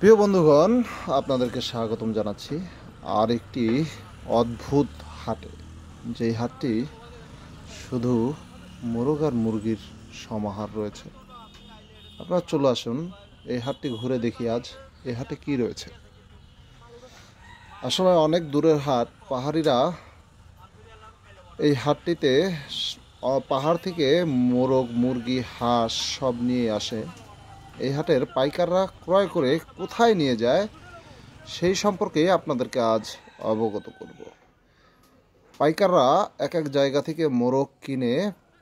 প্রিয় বন্ধুগণ, আপনাদেরকে স্বাগতম জানাচ্ছি আর একটি অদ্ভুত হাটে। যেই হাটটি শুধু মোরগ আর মুরগির সমাহার রয়েছে। আপনারা চলে আসুন, এই হাটটি ঘুরে দেখি আজ এই হাটে কি রয়েছে। আসলে অনেক দূরের হাট, পাহাড়িরা এই হাটটিতে পাহাড় থেকে মোরগ, মুরগি, হাঁস সব নিয়ে আসে। এই হাটের পাইকাররা ক্রয় করে কোথায় নিয়ে যায় সেই সম্পর্কে আপনাদেরকে আজ অবগত করব। পাইকাররা এক এক জায়গা থেকে মোরগ কিনে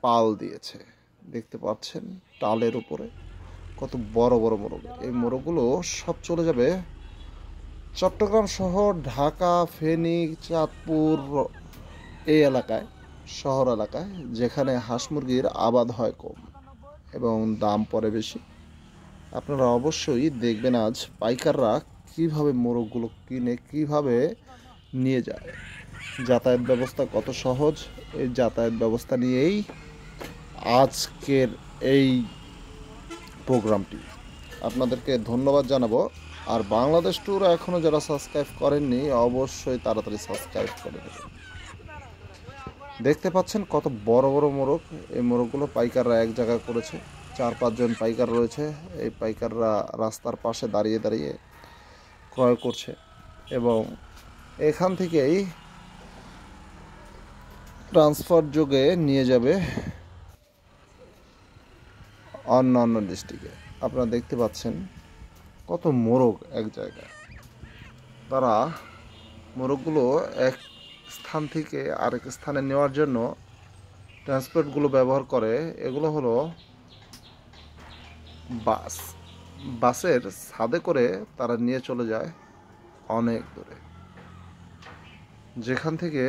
পাল দিয়েছে। দেখতে পাচ্ছেন টালের উপরে কত বড় বড় মোরগ। এই মোরগগুলো সব চলে যাবে চট্টগ্রাম শহর, ঢাকা, ফেনী, চাঁদপুর এই এলাকায়, শহর এলাকায়, যেখানে হাঁস মুরগির আবাদ হয় কম এবং দাম পড়ে বেশি। আপনারা অবশ্যই দেখবেন আজ পাইকাররা কিভাবে মোরগগুলো কিনে কিভাবে নিয়ে যায়। যাতায়াত ব্যবস্থা কত সহজ, এই যাতায়াত ব্যবস্থা নিয়েই আজকের এই প্রোগ্রামটি। আপনাদেরকে ধন্যবাদ জানাবো। আর বাংলাদেশ ট্যুর এখনও যারা সাবস্ক্রাইব করেননি অবশ্যই তাড়াতাড়ি সাবস্ক্রাইব করে দেবেন। দেখতে পাচ্ছেন কত বড় বড় মোরগ। এই মোরগগুলো পাইকাররা এক জায়গায় করেছে। 4-5 জন পাইকার রয়েছে। এই পাইকাররা রাস্তার পাশে দাঁড়িয়ে দাঁড়িয়ে ক্রয় করছে এবং এখান থেকেই ট্রান্সফার যোগে নিয়ে যাবে অন্যান্য ডিস্ট্রিক্টে। আপনারা দেখতে পাচ্ছেন কত মোরগ এক জায়গায়। তারা মোরগগুলো এক স্থান থেকে আরেক স্থানে নেওয়ার জন্য ট্রান্সপোর্টগুলো ব্যবহার করে। এগুলো হলো বাসের ছাদে করে তারা নিয়ে চলে যায় অনেক দূরে, যেখান থেকে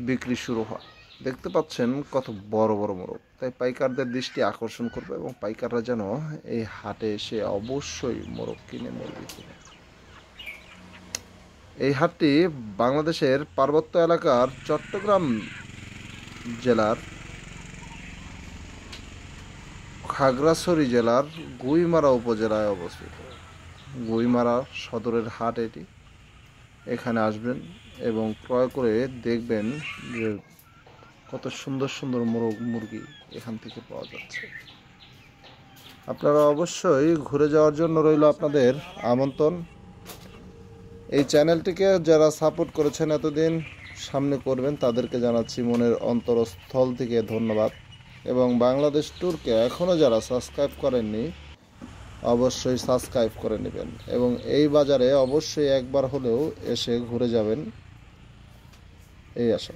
বিক্রি শুরু হয়। দেখতে পাচ্ছেন কত বড় বড় মোরগ। তাই পাইকারদের দৃষ্টি আকর্ষণ করবে এবং পাইকাররা যেন এই হাটে এসে অবশ্যই মোরগ কিনে, মুরগি কিনে। এই হাটটি বাংলাদেশের পার্বত্য এলাকার চট্টগ্রাম জেলার খাগড়াছড়ি জেলার গুইমারা উপজেলায় অবস্থিত। গুইমারা সদরের হাট এটি। এখানে আসবেন এবং ক্রয় করে দেখবেন যে কত সুন্দর সুন্দর মোরগ, মুরগি এখান থেকে পাওয়া যাচ্ছে। আপনারা অবশ্যই ঘুরে যাওয়ার জন্য রইল আপনাদের আমন্ত্রণ। এই চ্যানেলটিকে যারা সাপোর্ট করেছেন এতদিন, সামনে করবেন, তাদেরকে জানাচ্ছি মনের অন্তরস্থল থেকে ধন্যবাদ। এবং বাংলাদেশ ট্যুরকে এখনও যারা সাবস্ক্রাইব করেননি অবশ্যই সাবস্ক্রাইব করে নেবেন এবং এই বাজারে অবশ্যই একবার হলেও এসে ঘুরে যাবেন এই আশা।